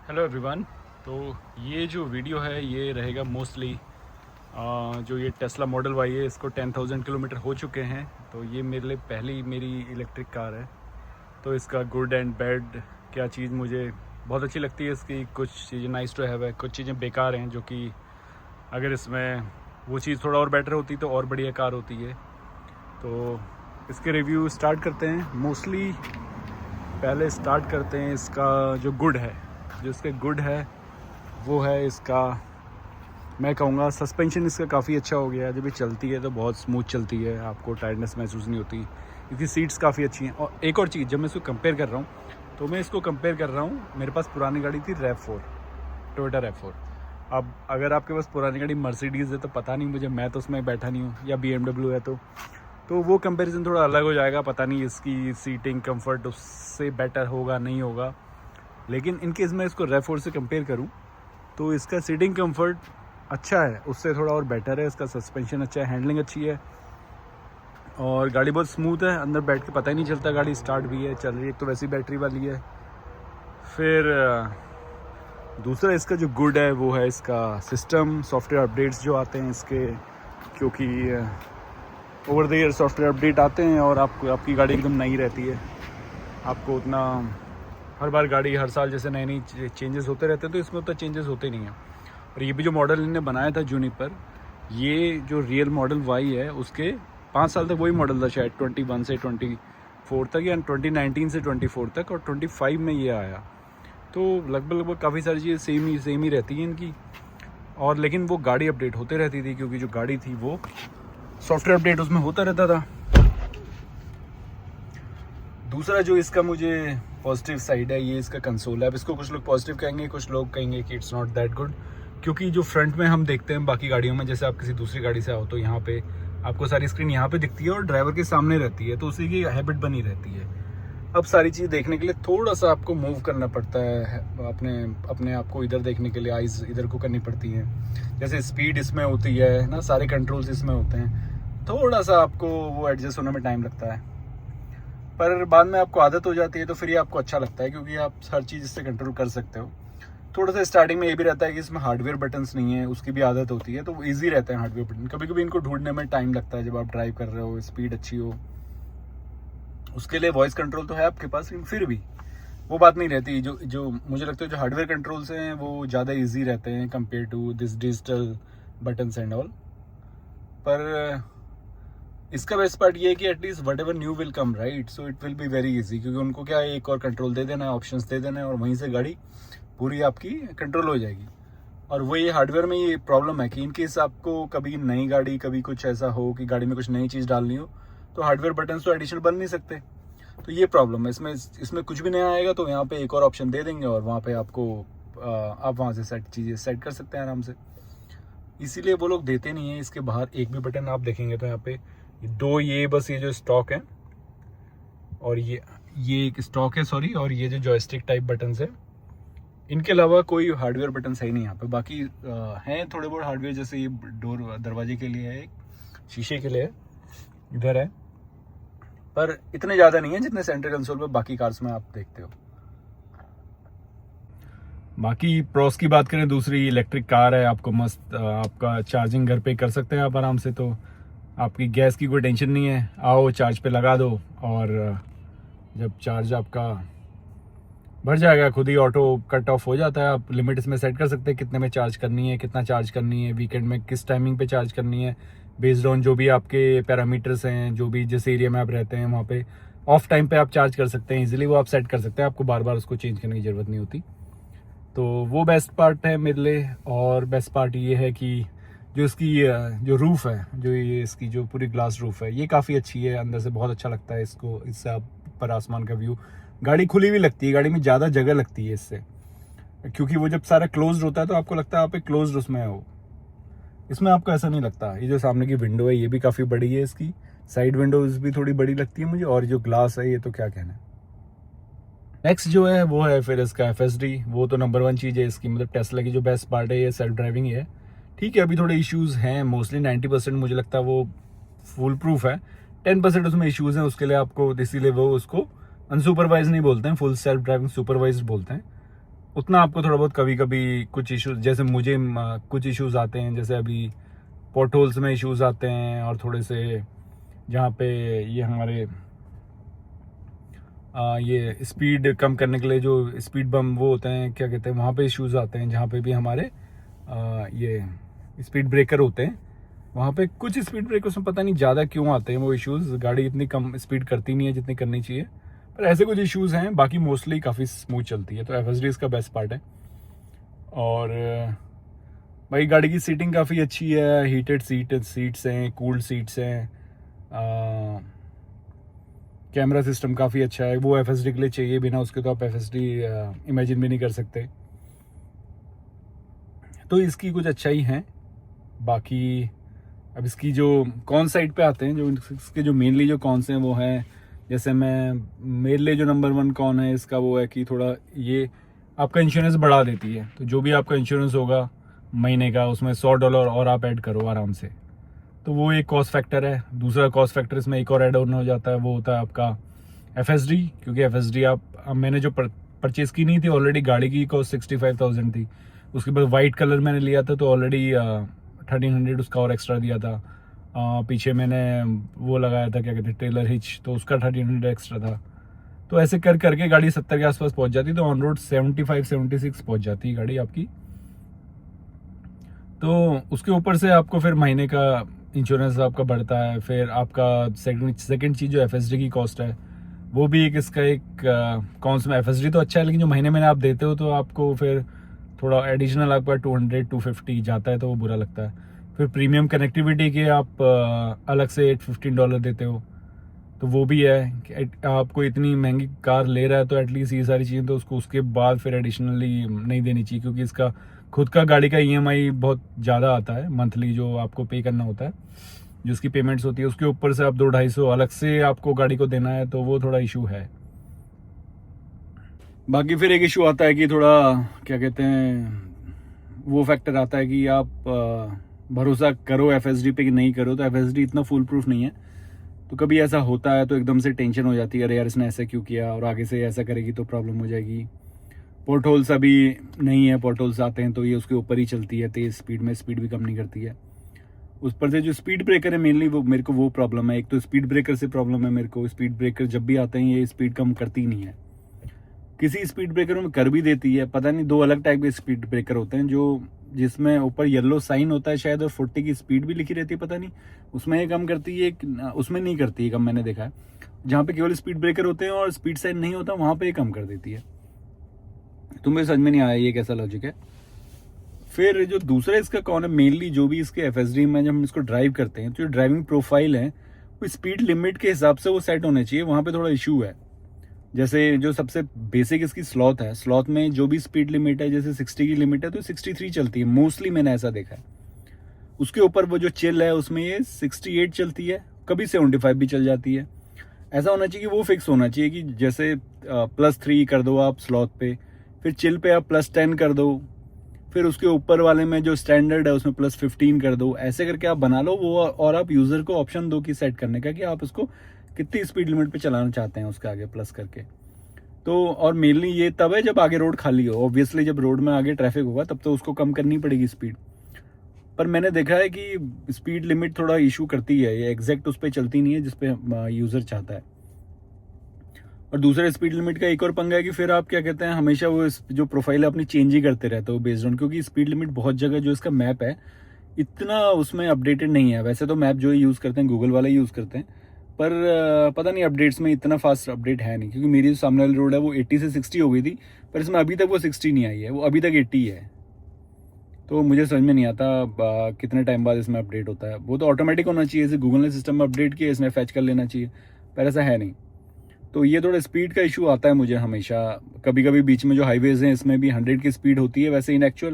Hello everyone. तो ये जो वीडियो है ये रहेगा मोस्टली जो ये टेस्ला मॉडल वाई है, इसको 10,000 किलोमीटर हो चुके हैं। तो ये मेरे लिए पहली मेरी इलेक्ट्रिक कार है। तो इसका गुड एंड बैड क्या चीज़ मुझे बहुत अच्छी लगती है इसकी। कुछ चीज़ें नाइस टू हैव है, कुछ चीज़ें बेकार हैं, जो कि अगर इसमें वो चीज़ थोड़ा और बेटर होती तो और बढ़िया कार होती है। तो इसके रिव्यू स्टार्ट करते हैं। मोस्टली पहले स्टार्ट करते हैं इसका जो गुड है। जो इसके गुड है वो है इसका, मैं कहूँगा सस्पेंशन इसका काफ़ी अच्छा हो गया है। जब ये चलती है तो बहुत स्मूथ चलती है, आपको टायर्डनेस महसूस नहीं होती। इसकी सीट्स काफ़ी अच्छी हैं। और एक और चीज़, जब मैं इसको कंपेयर कर रहा हूँ तो मैं इसको कंपेयर कर रहा हूँ, मेरे पास पुरानी गाड़ी थी RAV4, टोयोटा RAV4। अब अगर आपके पास पुरानी गाड़ी मर्सिडीज़ है तो पता नहीं मुझे, मैं तो उसमें बैठा नहीं हूँ, या BMW है तो वो कंपैरिजन थोड़ा अलग हो जाएगा। पता नहीं इसकी सीटिंग कंफर्ट उससे बेटर होगा नहीं होगा। लेकिन इन केस मैं इसको RAV4 से कंपेयर करूं तो इसका सीटिंग कंफर्ट अच्छा है, उससे थोड़ा और बेटर है। इसका सस्पेंशन अच्छा है, हैंडलिंग अच्छी है और गाड़ी बहुत स्मूथ है। अंदर बैठ के पता ही नहीं चलता गाड़ी स्टार्ट भी है, चल रही है। एक तो वैसी बैटरी वाली है। फिर दूसरा इसका जो गुड है वो है इसका सिस्टम, सॉफ्टवेयर अपडेट्स जो आते हैं इसके, क्योंकि over the year software update आते हैं और आपकी गाड़ी एकदम नई रहती है। आपको उतना हर बार गाड़ी हर साल जैसे नए नई चेंजेस होते रहते हैं, तो इसमें उतना चेंजेस होते नहीं हैं। और ये भी जो मॉडल इन्होंने बनाया था जूनिपर, ये जो रियल मॉडल वाई है उसके 5 साल तक वही मॉडल था शायद, 21 से 24 तक, या 2019 से 24 तक, और 25 में ये आया। तो लगभग काफ़ी सारी चीज़ें सेम ही रहती हैं इनकी। और लेकिन वो गाड़ी अपडेट होते रहती थी, क्योंकि जो गाड़ी थी वो सॉफ्टवेयर अपडेट उसमें होता रहता था। दूसरा जो इसका मुझे पॉजिटिव साइड है ये इसका कंसोल है। अब इसको कुछ लोग पॉजिटिव कहेंगे, कुछ लोग कहेंगे कि इट्स नॉट दैट गुड, क्योंकि जो फ्रंट में हम देखते हैं बाकी गाड़ियों में, जैसे आप किसी दूसरी गाड़ी से आओ तो यहाँ पे आपको सारी स्क्रीन यहाँ पे दिखती है और ड्राइवर के सामने रहती है, तो उसी की हैबिट बनी रहती है। अब सारी चीज़ देखने के लिए थोड़ा सा आपको मूव करना पड़ता है, अपने आप को इधर देखने के लिए आइज़ इधर को करनी पड़ती हैं। जैसे स्पीड इसमें होती है ना, सारे कंट्रोल्स इसमें होते हैं, थोड़ा सा आपको वो एडजस्ट होने में टाइम लगता है। पर बाद में आपको आदत हो जाती है तो फिर ये आपको अच्छा लगता है, क्योंकि आप हर चीज़ इससे कंट्रोल कर सकते हो। थोड़ा सा स्टार्टिंग में ये भी रहता है कि इसमें हार्डवेयर बटन्स नहीं है, उसकी भी आदत होती है, तो वो ईजी रहते हैं हार्डवेयर बटन। कभी कभी इनको ढूंढने में टाइम लगता है जब आप ड्राइव कर रहे हो, स्पीड अच्छी हो। उसके लिए वॉइस कंट्रोल तो है आपके पास, लेकिन फिर भी वो बात नहीं रहती। जो मुझे लगता है जो हार्डवेयर कंट्रोल्स हैं वो ज़्यादा ईजी रहते हैं compare to this digital buttons and all. पर इसका बेस्ट पार्ट ये है कि at least whatever new will come right, so it will be very easy, क्योंकि उनको क्या है, एक और कंट्रोल दे देना है, ऑप्शंस दे देना है, और वहीं से गाड़ी पूरी आपकी कंट्रोल हो जाएगी। और वही हार्डवेयर में ये प्रॉब्लम है कि इनकेस आपको कभी नई गाड़ी, कभी कुछ ऐसा हो कि गाड़ी में कुछ नई चीज़ डालनी हो, तो हार्डवेयर बटन तो एडिशनल बन नहीं सकते। तो ये प्रॉब्लम है इसमें कुछ भी नया आएगा तो यहाँ पे एक और ऑप्शन दे देंगे और वहाँ पे आपको आप वहाँ से चीज़ें सेट कर सकते हैं आराम से। इसीलिए वो लोग देते नहीं है इसके बाहर एक भी बटन। आप देखेंगे तो यहाँ पे दो, ये बस ये जो स्टॉक है, और ये एक स्टॉक है सॉरी, और ये जो जॉयस्टिक टाइप बटन्स है, इनके अलावा कोई हार्डवेयर बटन है ही नहीं यहाँ पे। बाकी हैं थोड़े बहुत हार्डवेयर, जैसे ये डोर दरवाजे के लिए है, एक शीशे के लिए है, इधर है, पर इतने ज़्यादा नहीं है जितने सेंटर कंसोल पे बाकी कार्स में आप देखते हो। बाकी प्रोस की बात करें, दूसरी इलेक्ट्रिक कार है, आपको मस्त आपका चार्जिंग घर पे कर सकते हैं आप आराम से। तो आपकी गैस की कोई टेंशन नहीं है, आओ चार्ज पे लगा दो, और जब चार्ज आपका भर जाएगा खुद ही ऑटो कट ऑफ हो जाता है। आप लिमिट इसमें सेट कर सकते हैं कितने में चार्ज करनी है, कितना चार्ज करनी है, वीकेंड में किस टाइमिंग पे चार्ज करनी है, बेस्ड ऑन जो भी आपके पैरामीटर्स हैं, जो भी जिस एरिया में आप रहते हैं वहाँ पे ऑफ टाइम पे आप चार्ज कर सकते हैं इजीली। वो आप सेट कर सकते हैं, आपको बार बार उसको चेंज करने की ज़रूरत नहीं होती। तो वो बेस्ट पार्ट है मेरे लिए। और बेस्ट पार्ट ये है कि जो इसकी जो रूफ़ है, जो ये इसकी जो पूरी ग्लास रूफ़ है, ये काफ़ी अच्छी है, अंदर से बहुत अच्छा लगता है इसको। इससे आप पर आसमान का व्यू, गाड़ी खुली हुई लगती है, गाड़ी में ज़्यादा जगह लगती है इससे, क्योंकि वो जब सारा क्लोज्ड होता है तो आपको लगता है आप एक क्लोज्ड उसमें हो। इसमें आपको ऐसा नहीं लगता। ये जो सामने की विंडो है ये भी काफ़ी बड़ी है, इसकी साइड विंडोज़ भी थोड़ी बड़ी लगती है मुझे, और जो ग्लास है ये तो क्या कहना है। नेक्स्ट जो है वो है फिर इसका FSD। वो तो नंबर 1 चीज़ है इसकी, मतलब टेस्ला की जो बेस्ट पार्ट है ये सेल्फ ड्राइविंग है। ठीक है, अभी थोड़े इश्यूज़ हैं, मोस्टली 90% मुझे लगता है वो फुल प्रूफ है, 10% उसमें इश्यूज़ हैं। उसके लिए आपको, इसीलिए वो उसको अनसुपरवाइज नहीं बोलते हैं, फुल सेल्फ ड्राइविंग सुपरवाइज बोलते हैं। उतना आपको थोड़ा बहुत कभी कभी कुछ इश्यूज, जैसे मुझे कुछ इश्यूज आते हैं, जैसे अभी पोर्ट होल्स में इश्यूज आते हैं, और थोड़े से जहाँ पे ये हमारे ये स्पीड कम करने के लिए जो स्पीड बम वो होते हैं, क्या कहते हैं, वहाँ पे इश्यूज आते हैं, जहाँ पे भी हमारे ये स्पीड ब्रेकर होते हैं, वहाँ पे कुछ स्पीड ब्रेकर्स में पता नहीं ज़्यादा क्यों आते हैं वो इश्यूज। गाड़ी इतनी कम स्पीड करती नहीं है जितनी करनी चाहिए, पर ऐसे कुछ इश्यूज हैं। बाकी मोस्टली काफ़ी स्मूथ चलती है, तो FSD इसका बेस्ट पार्ट है। और भाई गाड़ी की सीटिंग काफ़ी अच्छी है, हीटेड सीट्स हैं, कूल्ड सीट्स हैं, कैमरा सिस्टम काफ़ी अच्छा है। वो FSD के लिए चाहिए, बिना उसके तो आप FSD इमेजिन भी नहीं कर सकते। तो इसकी कुछ अच्छाई हैं। बाकी अब इसकी जो कौन साइड पे आते हैं, जो इसके जो मेनली जो कौन से हैं वो हैं, जैसे मेरे लिए जो नंबर 1 कौन है इसका वो है कि थोड़ा ये आपका इंश्योरेंस बढ़ा देती है। तो जो भी आपका इंश्योरेंस होगा महीने का, उसमें $100 और आप ऐड करो आराम से, तो वो एक कॉस्ट फैक्टर है। दूसरा कॉस्ट फैक्टर इसमें एक और ऐड ऑन हो जाता है, वो होता है आपका FSD। क्योंकि FSD मैंने जो परचेज़ की नहीं थी, ऑलरेडी गाड़ी की कॉस्ट 65,000 थी। उसके बाद वाइट कलर मैंने लिया था, तो ऑलरेडी 1300 उसका और एक्स्ट्रा दिया था। पीछे मैंने वो लगाया था, क्या कहते हैं, ट्रेलर हिच, तो उसका 1300 एक्स्ट्रा था। तो ऐसे कर करके गाड़ी 70 के आसपास पहुंच जाती, तो ऑन रोड 75-76 पहुंच जाती है गाड़ी आपकी। तो उसके ऊपर से आपको फिर महीने का इंश्योरेंस आपका बढ़ता है। फिर आपका सेकंड चीज़ जो FSD की कॉस्ट है, वो भी एक इसका एक कौन सा, FSD तो अच्छा है, लेकिन जो महीने महीने आप देते हो तो आपको फिर थोड़ा एडिशनल आपका 200-250 जाता है, तो वो बुरा लगता है। फिर प्रीमियम कनेक्टिविटी के आप अलग से $8-15 देते हो, तो वो भी है कि आपको इतनी महंगी कार ले रहा है तो एटलीस्ट ये सारी चीज़ें तो उसको उसके बाद फिर एडिशनली नहीं देनी चाहिए, क्योंकि इसका खुद का गाड़ी का EMI बहुत ज़्यादा आता है मंथली, जो आपको पे करना होता है, जो उसकी पेमेंट्स होती है, उसके ऊपर से आप 200-250 अलग से आपको गाड़ी को देना है, तो वो थोड़ा इशू है। बाकी फिर एक इशू आता है कि थोड़ा क्या कहते हैं, वो फैक्टर आता है कि आप भरोसा करो FSD पे कि नहीं करो। तो FSD इतना फुल प्रूफ नहीं है, तो कभी ऐसा होता है तो एकदम से टेंशन हो जाती है, अरे यार इसने ऐसा क्यों किया, और आगे से ऐसा करेगी तो प्रॉब्लम हो जाएगी। पोर्ट होल्स अभी नहीं है, पोर्ट होल्स आते हैं तो ये उसके ऊपर ही चलती है तेज़ स्पीड में, स्पीड भी कम नहीं करती है। उस पर से जो स्पीड ब्रेकर है मेनली, वो मेरे को वो प्रॉब्लम है। एक तो स्पीड ब्रेकर से प्रॉब्लम है मेरे को, स्पीड ब्रेकर जब भी आते हैं ये स्पीड कम करती नहीं है। किसी स्पीड ब्रेकर में कर भी देती है, पता नहीं, 2 अलग टाइप के स्पीड ब्रेकर होते हैं, जो जिसमें ऊपर येलो साइन होता है शायद, और 40 की स्पीड भी लिखी रहती है, पता नहीं उसमें ये कम करती है, उसमें नहीं करती है कम, मैंने देखा है। जहाँ पे केवल स्पीड ब्रेकर होते हैं और स्पीड साइन नहीं होता, वहाँ पे ये कम कर देती है। तो मुझे समझ में नहीं आया ये कैसा लॉजिक है। फिर जो दूसरा इसका कौन है, मेनली जो भी इसके FSD में जब हम इसको ड्राइव करते हैं, तो जो ड्राइविंग प्रोफाइल है वो स्पीड लिमिट के हिसाब से वो सेट होने चाहिए, वहाँ पे थोड़ा इशू है। जैसे जो सबसे बेसिक इसकी स्लॉथ है, स्लॉथ में जो भी स्पीड लिमिट है, जैसे 60 की लिमिट है तो 63 चलती है मोस्टली, मैंने ऐसा देखा है। उसके ऊपर वो जो चिल है उसमें ये 68 चलती है, कभी 75 भी चल जाती है। ऐसा होना चाहिए कि वो फिक्स होना चाहिए कि जैसे +3 कर दो आप स्लॉथ पे, फिर चिल पे आप +10 कर दो, फिर उसके ऊपर वाले में जो स्टैंडर्ड है उसमें +15 कर दो। ऐसे करके आप बना लो वो, और आप यूज़र को ऑप्शन दो कि सेट करने का कि आप उसको कितनी स्पीड लिमिट पे चलाना चाहते हैं उसके आगे प्लस करके। तो और मेनली ये तब है जब आगे रोड खाली हो, ऑब्वियसली जब रोड में आगे ट्रैफिक होगा तब तो उसको कम करनी पड़ेगी स्पीड। पर मैंने देखा है कि स्पीड लिमिट थोड़ा इशू करती है, ये एग्जैक्ट उस पर चलती नहीं है जिस पे यूज़र चाहता है। और दूसरे स्पीड लिमिट का एक और पंगा है कि फिर आप क्या कहते हैं, हमेशा वो जो प्रोफाइल है अपनी चेंज ही करते रहते हो बेस्ड ऑन, क्योंकि स्पीड लिमिट बहुत जगह जो इसका मैप है इतना उसमें अपडेटेड नहीं है। वैसे तो मैप जो यूज़ करते हैं गूगल वाला यूज़ करते हैं, पर पता नहीं अपडेट्स में इतना फास्ट अपडेट है नहीं, क्योंकि मेरी जो सामने वाली रोड है वो 80 से 60 हो गई थी, पर इसमें अभी तक वो 60 नहीं आई है, वो अभी तक 80 है। तो मुझे समझ में नहीं आता कितने टाइम बाद इसमें अपडेट होता है। वो तो ऑटोमेटिक होना चाहिए, जैसे गूगल ने सिस्टम में अपडेट किया इसने फैच कर लेना चाहिए, पर ऐसा है नहीं। तो ये थोड़ा स्पीड का इशू आता है मुझे हमेशा। कभी कभी बीच में जो हाईवेज हैं इसमें भी 100 की स्पीड होती है वैसे इन एक्चुअल,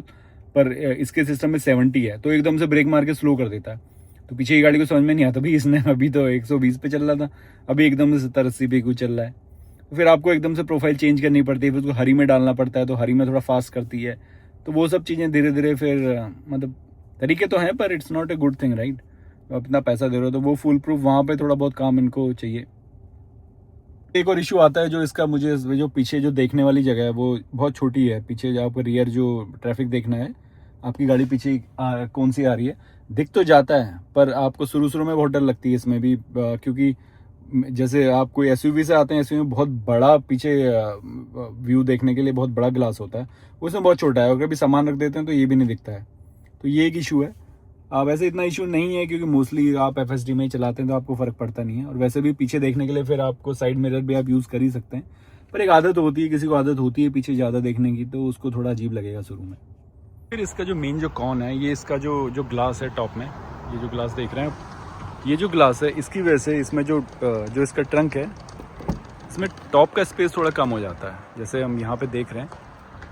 पर इसके सिस्टम में 70 है, तो एकदम से ब्रेक मार के स्लो कर देता है। तो पीछे की गाड़ी को समझ में नहीं आता भाई इसने अभी तो 120 पे चल रहा था, अभी एकदम से 70-80 पे क्यों चल रहा है। तो फिर आपको एकदम से प्रोफाइल चेंज करनी पड़ती है, फिर उसको हरी में डालना पड़ता है, तो हरी में थोड़ा फास्ट करती है। तो वो सब चीज़ें धीरे धीरे फिर मतलब तरीके तो हैं, पर it's not a good thing right. अपना पैसा दे रहे हो तो वो फुल प्रूफ वहाँ पे थोड़ा बहुत काम इनको चाहिए। एक और इशू आता है जो इसका, मुझे जो पीछे जो देखने वाली जगह है वो बहुत छोटी है। पीछे जो आपका रियर जो ट्रैफिक देखना है, आपकी गाड़ी पीछे कौन सी आ रही है, दिख तो जाता है, पर आपको शुरू में बहुत डर लगती है इसमें भी, क्योंकि जैसे आप कोई एसयूवी से आते हैं, एसयूवी में बहुत बड़ा पीछे व्यू देखने के लिए बहुत बड़ा ग्लास होता है, उसमें बहुत छोटा है, अगर भी सामान रख देते हैं तो ये भी नहीं दिखता है। तो ये एक इशू है। वैसे इतना इशू नहीं है क्योंकि मोस्टली आप एफएसडी में ही चलाते हैं तो आपको फ़र्क पड़ता नहीं है, और वैसे भी पीछे देखने के लिए फिर आपको साइड मिरर भी आप यूज़ कर ही सकते हैं, पर एक आदत होती है, किसी को आदत होती है पीछे ज़्यादा देखने की, तो उसको थोड़ा अजीब लगेगा शुरू में। फिर इसका जो मेन जो कॉन है, ये इसका जो ग्लास है टॉप में, ये जो ग्लास देख रहे हैं, ये जो ग्लास है इसकी वजह से इसमें जो इसका ट्रंक है, इसमें टॉप का स्पेस थोड़ा कम हो जाता है। जैसे हम यहाँ पे देख रहे हैं,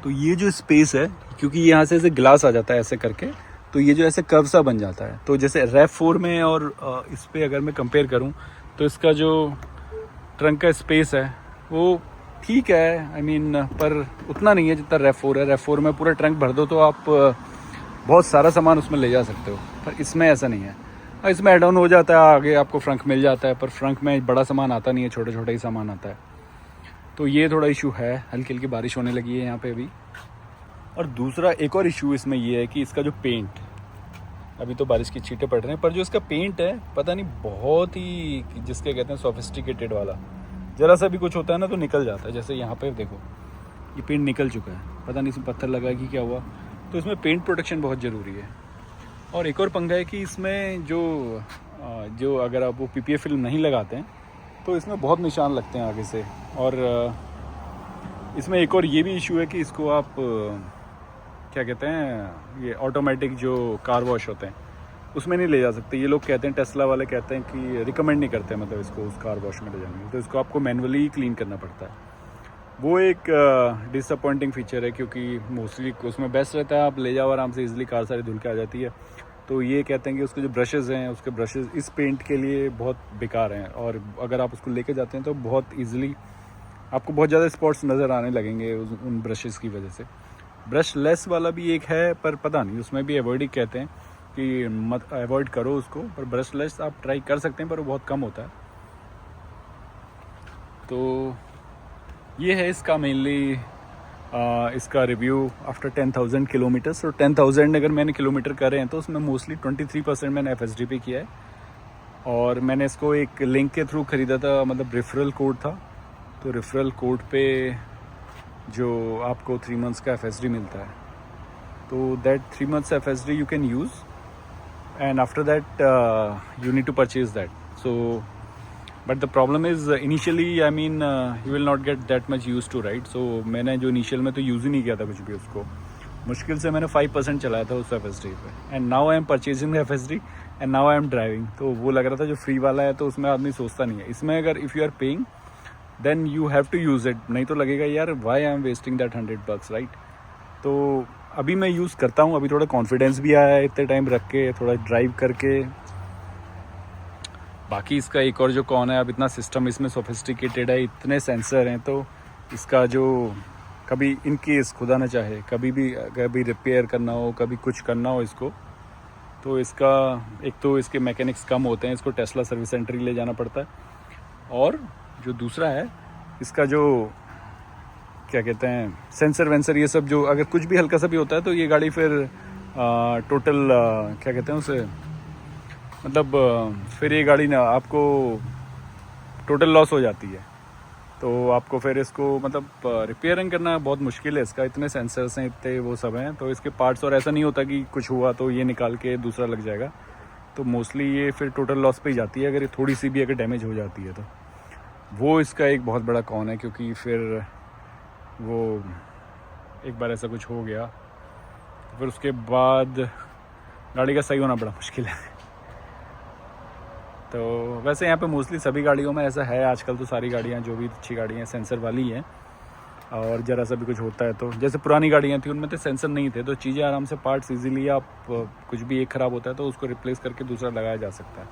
तो ये जो स्पेस है, क्योंकि यहाँ से ऐसे ग्लास आ जाता है ऐसे करके, तो ये जो ऐसे कर्व सा बन जाता है। तो जैसे RAV4 में और इस पे अगर मैं कंपेयर करूँ, तो इसका जो ट्रंक का स्पेस है वो ठीक है, आई मीन, पर उतना नहीं है जितना RAV4 है। RAV4 में पूरा ट्रंक भर दो तो आप बहुत सारा सामान उसमें ले जा सकते हो, पर इसमें ऐसा नहीं है। इसमें एड ऑन हो जाता है, आगे आपको फ्रंक मिल जाता है, पर फ्रंक में बड़ा सामान आता नहीं है, छोटे छोटे ही सामान आता है। तो ये थोड़ा इशू है। हल्की हल्की बारिश होने लगी है यहाँ पे अभी। और दूसरा एक और इशू इसमें ये है कि इसका जो पेंट, अभी तो बारिश की छींटें पड़ रहे हैं, पर जो इसका पेंट है पता नहीं, बहुत ही जिसके कहते हैं सोफिस्टिकेटेड वाला, ज़रा सा भी कुछ होता है ना तो निकल जाता है। जैसे यहाँ पे देखो, ये पेंट निकल चुका है, पता नहीं इसमें पत्थर लगा कि क्या हुआ। तो इसमें पेंट प्रोटेक्शन बहुत ज़रूरी है। और एक और पंगा है कि इसमें जो अगर आप वो PPF फिल्म नहीं लगाते हैं तो इसमें बहुत निशान लगते हैं आगे से। और इसमें एक और ये भी इशू है कि इसको आप क्या कहते हैं, ये ऑटोमेटिक जो कार वॉश होते हैं उसमें नहीं ले जा सकते। ये लोग कहते हैं, टेस्ला वाले कहते हैं कि रिकमेंड नहीं करते, मतलब इसको उस कार वॉश में ले जाने की, तो इसको आपको मैनुअली ही क्लीन करना पड़ता है। वो एक डिसअपॉइंटिंग फीचर है, क्योंकि मोस्टली उसमें बेस्ट रहता है, आप ले जाओ आराम से, इजीली कार सारी धुल के आ जाती है। तो ये कहते हैं कि उसके जो ब्रशेज़ हैं, उसके ब्रशेज़ इस पेंट के लिए बहुत बेकार हैं, और अगर आप उसको लेके जाते हैं तो बहुत ईजिली आपको बहुत ज़्यादा स्पॉट्स नज़र आने लगेंगे उन ब्रशेज़ की वजह से। ब्रश लेस वाला भी एक है, पर पता नहीं, उसमें भी अवॉइड ही कहते हैं कि मत अवॉइड करो उसको, पर ब्रश लेस आप ट्राई कर सकते हैं, पर वो बहुत कम होता है। तो ये है इसका मेनली इसका रिव्यू आफ्टर 10,000 किलोमीटर्स। तो 10,000 अगर मैंने किलोमीटर करे हैं तो उसमें मोस्टली 23% मैंने FSD पे किया है, और मैंने इसको एक लिंक के थ्रू ख़रीदा था, मतलब रेफरल कोड था। तो रेफरल कोड पे जो आपको 3 मंथ्स का FSD मिलता है, तो that 3 months FSD you can use, and after that you need to purchase that. So but the problem is initially, I mean, you will not get that much use to ride. So मैंने जो initial में तो use ही नहीं किया था कुछ भी, उसको मुश्किल से मैंने 5% चलाया था उस FSD पे, and now I am purchasing FSD and now I am driving. तो वो लग रहा था जो फ्री वाला है तो उसमें आदमी सोचता नहीं है। इसमें अगर if you are paying then you have to use it, नहीं तो लगेगा यार why I am wasting that $100, right. तो अभी मैं यूज़ करता हूँ, अभी थोड़ा कॉन्फिडेंस भी आया है इतने टाइम रख के, थोड़ा ड्राइव करके। बाकी इसका एक और जो कौन है, अब इतना सिस्टम इसमें सोफिस्टिकेटेड है, इतने सेंसर हैं, तो इसका जो कभी इन केस खुदा न चाहे कभी रिपेयर करना हो, कभी कुछ करना हो इसको, तो इसका एक तो इसके मैकेनिक्स कम होते हैं, इसको टेस्ला सर्विस सेंटर ही ले जाना पड़ता है। और जो दूसरा है इसका जो क्या कहते हैं सेंसर वेंसर, ये सब जो अगर कुछ भी हल्का सा भी होता है तो ये गाड़ी फिर टोटल क्या कहते हैं उसे, मतलब फिर ये गाड़ी ना आपको टोटल लॉस हो जाती है। तो आपको फिर इसको मतलब रिपेयरिंग करना बहुत मुश्किल है इसका, इतने सेंसर्स हैं, इतने वो सब हैं, तो इसके पार्ट्स, और ऐसा नहीं होता कि कुछ हुआ तो ये निकाल के दूसरा लग जाएगा। तो मोस्टली ये फिर टोटल लॉस पे ही जाती है, अगर ये थोड़ी सी भी अगर डैमेज हो जाती है तो वो इसका एक बहुत बड़ा कौन है, क्योंकि फिर वो एक बार ऐसा कुछ हो गया तो फिर उसके बाद गाड़ी का सही होना बड़ा मुश्किल है। तो वैसे यहाँ पे मोस्टली सभी गाड़ियों में ऐसा है आजकल, तो सारी गाड़ियाँ जो भी अच्छी गाड़ियाँ सेंसर वाली हैं, और ज़रा सा भी कुछ होता है तो, जैसे पुरानी गाड़ियाँ थी उनमें तो सेंसर नहीं थे, तो चीज़ें आराम से पार्ट्स इजीली आप कुछ भी एक ख़राब होता है तो उसको रिप्लेस करके दूसरा लगाया जा सकता है।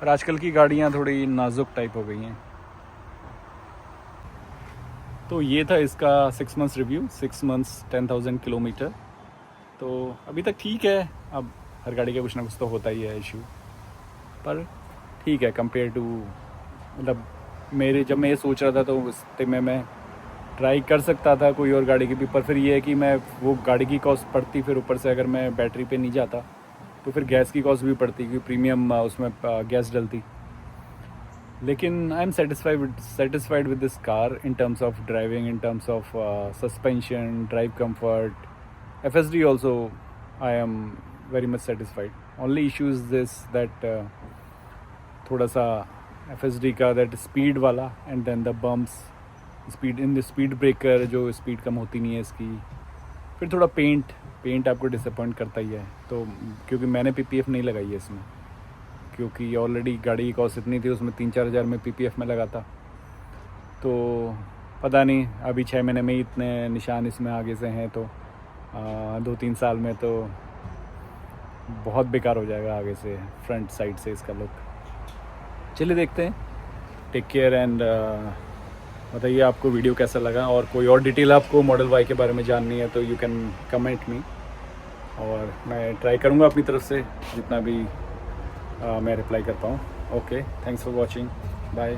पर आजकल की गाड़ियाँ थोड़ी नाजुक टाइप हो गई हैं। तो ये था इसका 6 months रिव्यू, 6 months 10,000 किलोमीटर। तो अभी तक ठीक है, अब हर गाड़ी का कुछ ना कुछ तो होता ही है इशू, पर ठीक है कंपेयर टू, मतलब जब मैं ये सोच रहा था तो उस में मैं ट्राई कर सकता था कोई और गाड़ी की भी, पर फिर ये है कि मैं वो गाड़ी की कॉस्ट पड़ती, फिर ऊपर से अगर मैं बैटरी पे नहीं जाता तो फिर गैस की कॉस्ट भी पड़ती, क्योंकि प्रीमियम उसमें गैस डलती। लेकिन I am satisfied with this car in terms of driving, in terms of suspension, drive comfort, FSD also I am very much satisfied. Only issue is this that थोड़ा सा FSD का that speed वाला, and then the bumps, speed in the speed breaker, जो speed कम होती नहीं है इसकी। फिर थोड़ा पेंट आपको डिसअपॉइंट करता ही है, तो क्योंकि मैंने PPF नहीं लगाई है इसमें, क्योंकि ऑलरेडी गाड़ी की कॉस्ट इतनी थी, उसमें 3-4 हज़ार में PPF में लगा था। तो पता नहीं अभी 6 महीने में ही इतने निशान इसमें आगे से हैं, तो 2-3 साल में तो बहुत बेकार हो जाएगा आगे से, फ्रंट साइड से इसका लुक। चलिए देखते हैं। टेक केयर एंड बताइए आपको वीडियो कैसा लगा, और कोई और डिटेल आपको मॉडल वाई के बारे में जाननी है तो यू कैन कमेंट मी, और मैं ट्राई करूँगा अपनी तरफ से जितना भी मैं रिप्लाई कर पाऊँ। Okay, thanks for watching, bye.